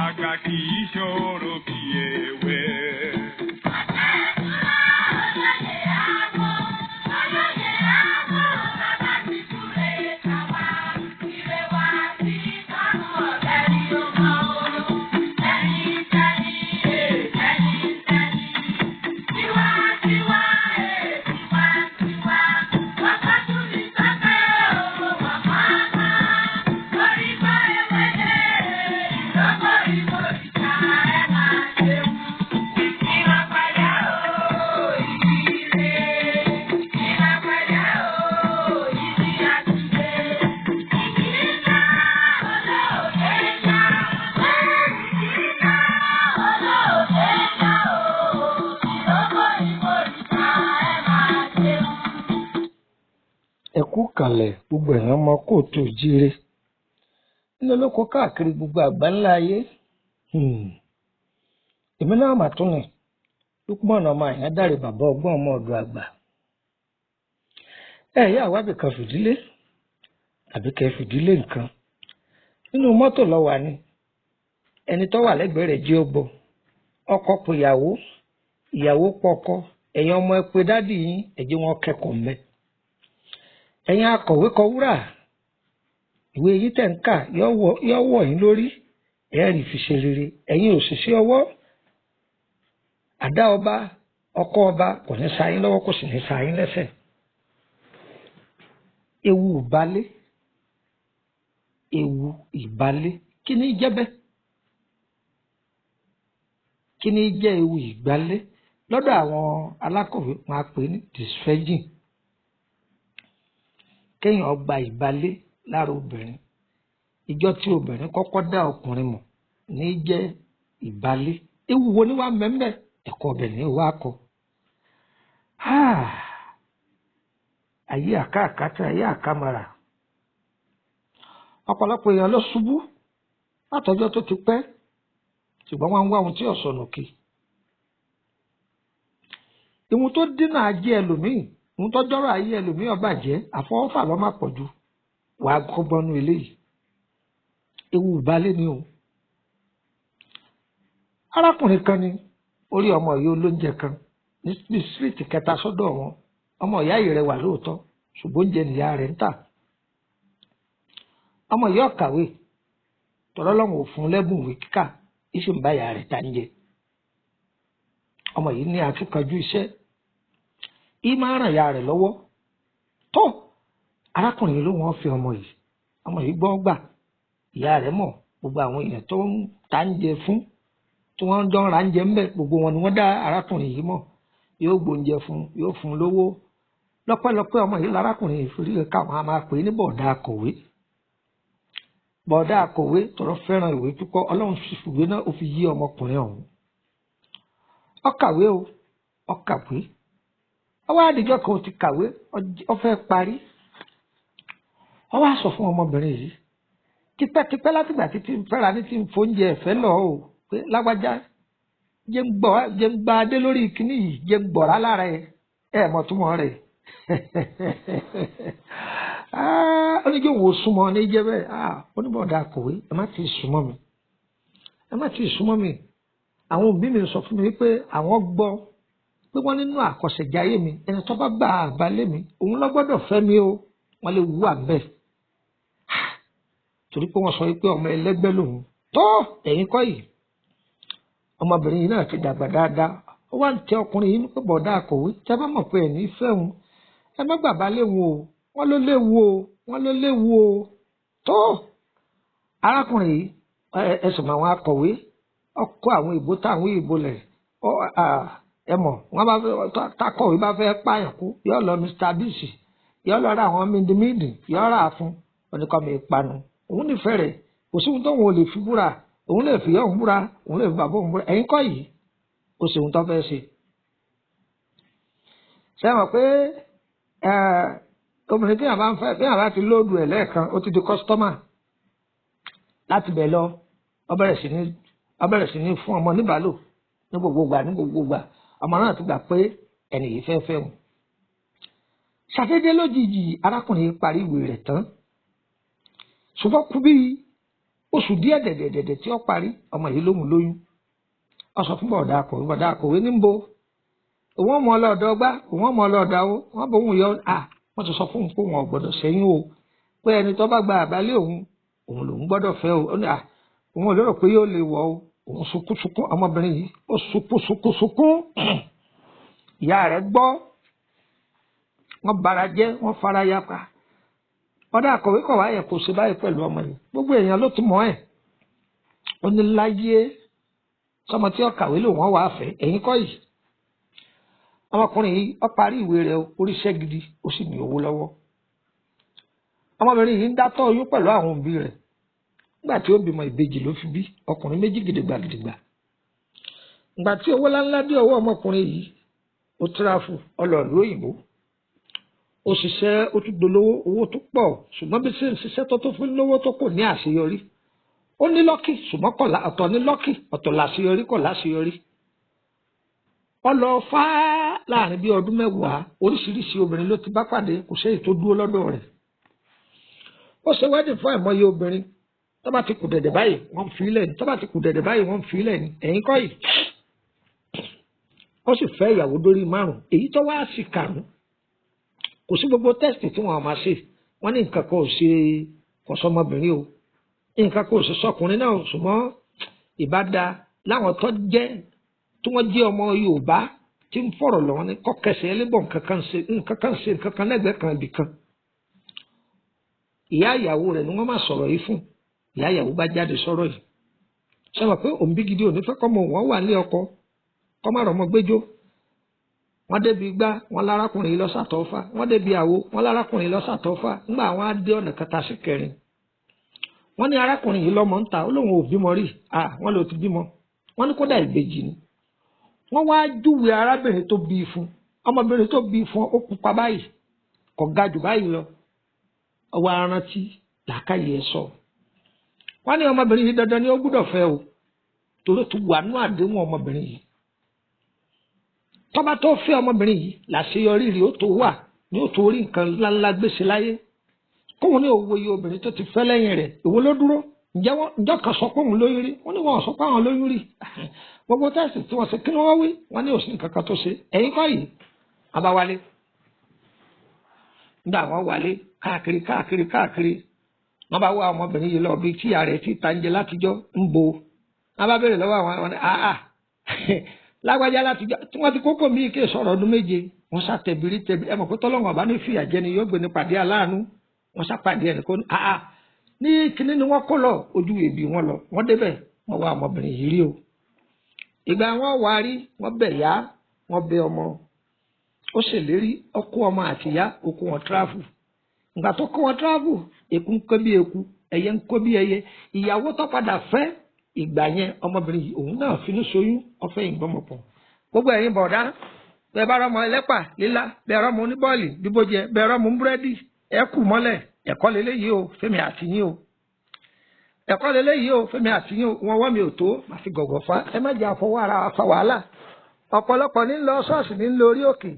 àgbà kì í ṣòro bí ewé. Ẹkú kalẹ̀ gbogbo èèyàn ọmọ kóòtù jíire nínú olóko káàkiri gbogbo àgbáńlá ayé. Èmi náà mà tún ní Lukman ọmọ Àyándárè bàbá ọgbọ́n ọmọ ọ̀dọ̀ àgbà. Ẹ̀yà àwábì kan fìdílé àbí kẹ́ fìdílé nǹkan nínú mọ́tò lọ́wọ́ ni ẹni tó wà lẹ́gbẹ̀ẹ́ rẹ̀ jí ó gbọ́. Ọkọ pé ìyàwó, ìyàwó pọkọ, ẹ̀yin ọmọ ẹ pé dádì yín ẹ jẹ́ wọn kẹ́kọ̀ọ́ mẹ́. Ẹ̀yin akọ̀wé kọ wúrà, ìwé yìí tẹ̀ ń kà yọ wọ̀ yín lórí ẹ̀rí fi ṣe rere. Ẹ̀yin òṣìṣẹ́ ọwọ́, àdá ọba, ọkọ ọba kò ní sa yín lọ́wọ́ kò sì ní sa yín lẹ́sẹ̀. Ewu ìbálé, ewu ìbálé, kí ni jẹ́ bẹ́ẹ̀? Kí ni jẹ́ ewu ìgbálé? Lọ́dọ̀ àwọn alákọ̀wé wọn á pè ní disfegin. Kéèyàn gba ìbálé lára obìnrin. Ìjọ tí obìnrin kọ́kọ́ dá ọkùnrin mọ̀ ní jẹ́ ìbálé. Ewu wo ni wàá mẹ́mẹ́? Ẹ̀kọ́ ọbẹ̀ ní wàá kọ. Ayé àkàkàtà, ayé àkàmàrà. Ọ̀pọ̀lọpọ̀ èèyàn ló ṣubú látọjọ́ tó ti pẹ́, ṣùgbọ́n wọ́n ń wá ohun tí ọ̀sọ̀nù kì. Ìwọ̀n tó dínà ajé ẹlòmíì, ìwọ̀n tó jọ́rọ̀ ayé ẹlòmíì ó bàjẹ́, àfọwọ́fà ló má pọ̀ jù. Wàá gbọ́nú eléyìí. Ewu ìbálé ni o. Arákùnrin kan ni orí ọmọ yìí olóúnjẹ kan ní síríìtì kẹta sọ́dọ̀ wọn. Ọmọ ìyá yìí rẹwà lóòótọ́, ṣùgbọ́n oúnjẹ nìyá rẹ̀ ń tà. Ọmọ yìí ó kàwé, tọ́lọ́lọ́run ò fún lẹ́bùn ìwé kíkà, ìṣe ń bá ìyá rẹ̀ ta ń jẹ. Ọmọ yìí ní akíkanjú iṣẹ́, ìyí máa ń ràn ìyá rẹ̀ lọ́wọ́. Tó arákùnrin ló wọ́n fi ọmọ yìí gbọ́ gbà. Ìyá rẹ̀ mọ̀ gbogbo àwọn èèyàn tó ń ta ń jẹ fún, tí wọ́n ń dán ra ń jẹ ń bẹ̀, gbogbo wọn ni wọ́n dá arákùnrin yìí mọ̀. Yóò gbóúnjẹ fún, yóò fún lówó. Lọ́pẹ́lọpẹ́ ọmọ yìí lárákùnrin yìí fi rí káwọn á máa pè é ní bọ̀dá akọ̀wé. Bọ̀dá akọ̀wé tọrọ fẹ́ràn ìwé kíkọ́, Ọlọ́run sì fìwé náà ó fi yí ọmọkùnrin ọ̀hún. Ó kàwé o, ó kàwé. Ó wá àdìjọ́ kan ó ti kàwé, ó fẹ́ parí. Ó wá sọ fún ọmọbìnrin yìí, tipẹ́tipẹ́ látìgbà tí ń fẹ́ra ní tí ń fóúnjẹ ẹ̀fẹ́ lọ o, pé lágbájá jẹ́ ń gba adé lórí kíní yìí, jẹ́ ń gbọ̀rá lára ẹ̀ mọ̀ túmọ̀ rẹ̀. Ó ní kí òun ò súnmọ́ ní jẹ́ bẹ́ẹ̀. Ó ní bọ̀dá akọ̀wé, ẹ má ti súnmọ́ mi. Ẹ má ti súnmọ́ mi. Àwọn òbí mi sọ fún mi wípé àwọn gbọ́ pé wọ́n nínú àkọsẹ̀jáyé mi, ẹni tó bá gba àbálé mi, òun ló gbọ́dọ̀ fẹ́ mi o. Wọ́n lè wú àbẹ́. Torí pé wọ́n sọ wípé ọmọ ẹlẹ́gbẹ́ lòun. Tó ẹ̀yin kọ́ yìí. Ọmọbìnrin yìí náà ti dàgbà dáadáa. Ó wá ń tẹ ọkùnrin yìí pé bọ̀dá akọ̀wé, tí a bá mọ̀ pé ẹ̀ ní fẹ́ òun, ẹ má gbàgbá léwu o. Wọ́n ló léwu o. Wọ́n ló léwu o. Tó arákùnrin yìí ẹ̀sùn àwọn akọ̀wé ọkọ̀ àwọn ìbò táwọn ìbò lẹ̀ ẹ mọ̀ wọ́n bá fẹ́ takọ̀wé bá fẹ́ pààyàn kú yọ lọ Mr. Bisi yọ lọ ra àwọn mídìmídì yọ rà fún oníkọ́mi ìpanu. Òun nífẹ̀ẹ́ rẹ̀ kò sí ohun tó wọn ò lè fi búra, òun lè fi ọ̀hún búra, òun lè fi bàbá òun búra. Ẹ̀yin kọ́ yìí kò sí ohun tó fẹ́ ṣe. Ṣé mọ̀ pé obìnrin tí yàrá bá ń fẹ́ bí yàrá ti lóòdù ẹ̀ lẹ́ẹ̀kan ó ti di kọ́sítọ́mà. Láti bẹ̀ lọ ó bẹ̀rẹ̀ sí ní fún ọmọ níbàálò ní gbogbo gbà ọmọ náà ti gbà pé ẹni yìí fẹ́ wọn. Ṣàdédé lójijì arákùnrin parí ìwé rẹ̀ tán, ṣùgbọ́n kú bí oṣù díẹ̀ dẹ̀dẹ̀dẹ̀dẹ̀ tí ó parí ọmọ yìí ló mú lóyún ó sọ fún bọ̀dá akọ̀wé ní bo òun ọmọ ọlọ́ọ̀dọ́ gbá òun ọmọ ọlọ́ọ̀dá ó wọ́n bọ̀ òun yọ wọ́n ti sọ fún òun pé òun ò gbọ́dọ̀ ṣẹ́yún o pé ẹni tó bá gba àbálẹ̀ òun lòun gbọ́dọ̀ fẹ́ o ó ní òun ò lérò pé yóò lè wọ̀ o òun sunkún ọmọbìnrin yìí ó sunkún ìyá rẹ̀ gbọ́ wọ́n bara jẹ́ wọ́n fara ya pa ọ̀dà akọ̀wé kọ̀ wáyẹ̀ kò ṣe báyìí pẹ̀lú ọmọ yìí gbogbo èèyàn ló ti mọ̀ ẹ́ ó ní láyé sọmọ tí ó kàwé lòun wọ́n wàá fẹ́ ẹ̀yìn kọ́ yìí ọmọkùnrin yìí ó parí ìwé rẹ̀ oríṣẹ́ gidi ó sì ní owó lọ́wọ́ ọmọbìnrin yìí ń dátọ́ oyún pẹ̀lú àwọn òbí rẹ̀ nígbà tí ó bímọ ìbejì ló fi bí ọkùnrin méjì gidigba ìgbà tí owó ńláńlá dé ọwọ́ ọmọkùnrin yìí ó tíráfù ọlọ́ọ̀lú òyìnbó ó ṣiṣẹ́ ó tún dolówó owó tó pọ̀ ṣùgbọ́n bí ṣe ń ṣiṣẹ́ tó fún lówó tó kò ní àṣeyọrí ó ní lọ́kì ṣùgbọ́n ọ̀tọ̀ ní lọ́kì ọ̀tọ̀ láṣeyọrí kò láṣeyọrí ó lọ fá láàrin bí ọdún mẹ́wàá oríṣiríṣi obìnrin ló ti bá pàdé kò séyìí tó dúró lọ́dọ̀ rẹ̀ ó ṣe wedding fún àìmọye obìnrin tó bá ti kù dẹ̀dẹ̀ báyìí wọ́n fi ilẹ̀ ní tó bá ti kù dẹ̀dẹ̀ báyìí wọ́n fi ilẹ̀ ní ẹ̀yìn kọ́ yìí ó sì fẹ́ ìyàwó dórí 5 èyí tó wá sí 5 kò sí gbogbo tẹ́sítì tí wọ́n máa ṣe wọ́n ní nǹkan kan ò ṣe kọ̀sọ́mọbìnrin o nǹkan kan ò ṣe sọkùnrin náà ṣùgbọ́n ìbáda láwọn tó jẹ́ tí wọ́n jẹ́ ọmọ Yorùbá tí ń fọ̀rọ̀ lọ́wọ́ ní kọ́kẹsẹ̀ ẹlẹ́bọ̀ nǹkan kan lẹ́gbẹ̀ẹ́ kan ibì kan ìyá ìyàwó rẹ̀ ni wọ́n máa sọ̀rọ̀ yìí fún ìyá ìyàwó bá jáde sọ̀rọ̀ yìí ṣe mọ̀ pé òǹbí gidi ò ní fẹ́ kọ́mọ wọn wà ní ọkọ kọ́mọ rọ̀ mọ́ gbẹ́jọ́ wọ́n débi gbá wọn lárákùnrin yìí lọ́sàtọ́fà wọ́n débi àwo wọn lárákùnrin yìí lọ́sàtọ́fà ńgbà àwọn á dé ọ̀nà kẹta sí kẹrin wọ́n ní arákùnrin yìí lọ́mọ ń ta ó lóun ò bímọ rí wọ́n ló ti bímọ wọ́n ní kódà ìbejì ni wọ́n wá júwe arábìnrin tó bí fún ọmọbìnrin tó bí fún ó pupa báyìí kò ga jù báyìí lọ ọwọ́ arántí làákàyè ẹ̀ sọ wọ́n ní ọmọbìnrin yìí dandan ni ó gbúdọ̀ fẹ́ o torí tó wà nú àdéhùn ọmọbìnrin yìí tọ́ba tó fẹ́ ọmọbìnrin yìí làṣeyọrí rí ó tó wà ní ó tó rí nǹkan ńláńlá gbèsè láyé kóun ní òwò iye obìnrin tó ti fẹ́ lẹ́yìn rẹ̀ èwo ló dúró ǹjọ́ kan sọ pé òun lóyún rí wọ́n ní wọn sọ pé àwọn lóyún rí gbogbo tẹ́sì tí wọ́n ṣe kí ni wọ́n wí wọ́n ní òsì nǹkan kan tó ṣe ẹ̀yìn kọ́ yìí abáwálé nígbà wọ́n wálé káàkiri wọ́n bá wá ọmọbìnrin yìí lọ bí tíyà rẹ̀ ti ta ń jẹ látijọ́ ń bo wọ́n bá béèrè lọ́wọ́ àwọn lágbájá látijọ́ tí wọ́n ti kókó mí kí sọ̀rọ̀ ọdún 7 wọ́n ṣàtẹ̀bìrì ẹ mọ̀ pé tọ́lọ́wọ̀n ọba ní fìyà jẹni yóò gbé ní pàdé aláàánú wọ́n ṣàpàdé ẹnì kan ní kíní ni wọ́n kó lọ ojú èbì wọn lọ wọ́n débẹ̀ wọ́n wá ọmọbìnrin yìí rí o ìgbà wọn wá rí wọ́n bẹ̀ yá wọ́n bẹ̀ ọmọ ó ṣèlérí ọkọ ọmọ àtìyá okú wọn tíráfù ìgbà tó kó wọn tíráfù eku ń kó bí eku ẹyẹ ń kó bí ẹyẹ ìyàwó tó padà fẹ́ ìgbà yẹn ọmọbìnrin yìí òun náà finú ṣoyún ọfẹ ìgbọmọpọ̀ gbogbo ẹ̀yin bọ̀dá bẹ́ẹ̀ bá rọmọ ẹlẹ́pà lílá bẹ́ẹ̀ rọmọ oníbọ́ọ̀lì bíbójẹ bẹ́ẹ̀ rọmọ búrẹ́dì ẹ kù mọ́lẹ̀ ẹ̀kọ́ lélẹ́yìí o fẹ́mi àtìyín o ẹ̀kọ́ lélẹ́yìí o fẹ́mi àtìyín o wọn wọ́n mi ò tó màá fi gọ̀gọ̀ fa ẹ má jẹ́ àfọwọ́ ara fa wàhálà ọ̀pọ̀lọpọ̀ ní lọ ṣọ́ọ̀ṣì ní lọ orí òkè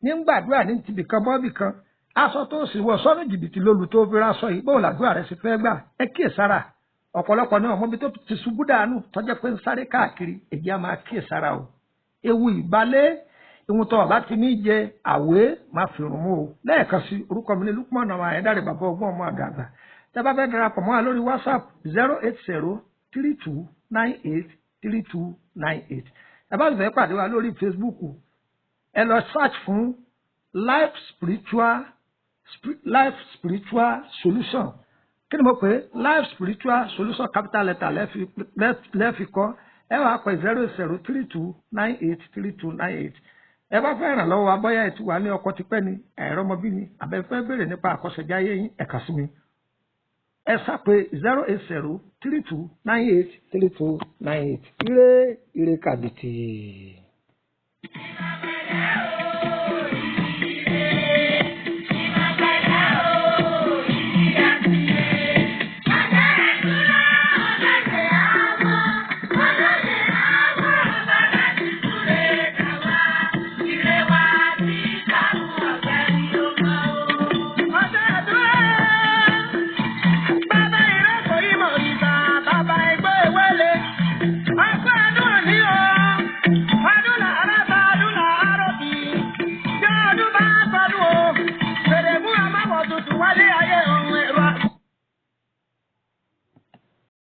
ní gbàdúrà ní tibìkan bọ́ọ̀bìkan aṣọ tó sì wọ sọ́nù jìbìtì lólu tó fi ráṣọ yìí bóun làdúrà rẹ̀ sì fẹ́ gbà ẹ kíyèsára ọ̀pọ̀lọpọ̀ náà mọ́bi tó ti ṣubú dànù tọ́jọ́ pé ń sáré káàkiri èyí á máa kíyèsára o ewu ìbálẹ̀ ìwọ̀n tó ọ̀bá ti ní jẹ àwé máa fi rùn mú o lẹ́ẹ̀kan sí orúkọ mi ní Lukman ọmọ Ayédáre bàbá ọgbọ́n ọmọ àgàgbà tẹ́ bá fẹ́ darapọ̀ mọ́ wa lórí WhatsApp 08032983298 ẹ bá fẹ́ pàdé wa lórí Facebook ẹ lọ search fún life spiritual solution kí ni mo pè life spiritual solution capital letter lẹ́ẹ̀fi kọ́ ẹ wàá pè 08032983298 ẹ bá fẹ́ ràn lọ́wọ́ abọ́yá ẹ̀ tí wà ní ọkọ̀ tipẹ́ ni ẹ̀rọ ọmọbí ni àbẹ̀fẹ́ béèrè nípa àkọsẹ̀jáyé yín ẹ̀ka sí mi ẹ sápè 08032983298 ire kàbìtì.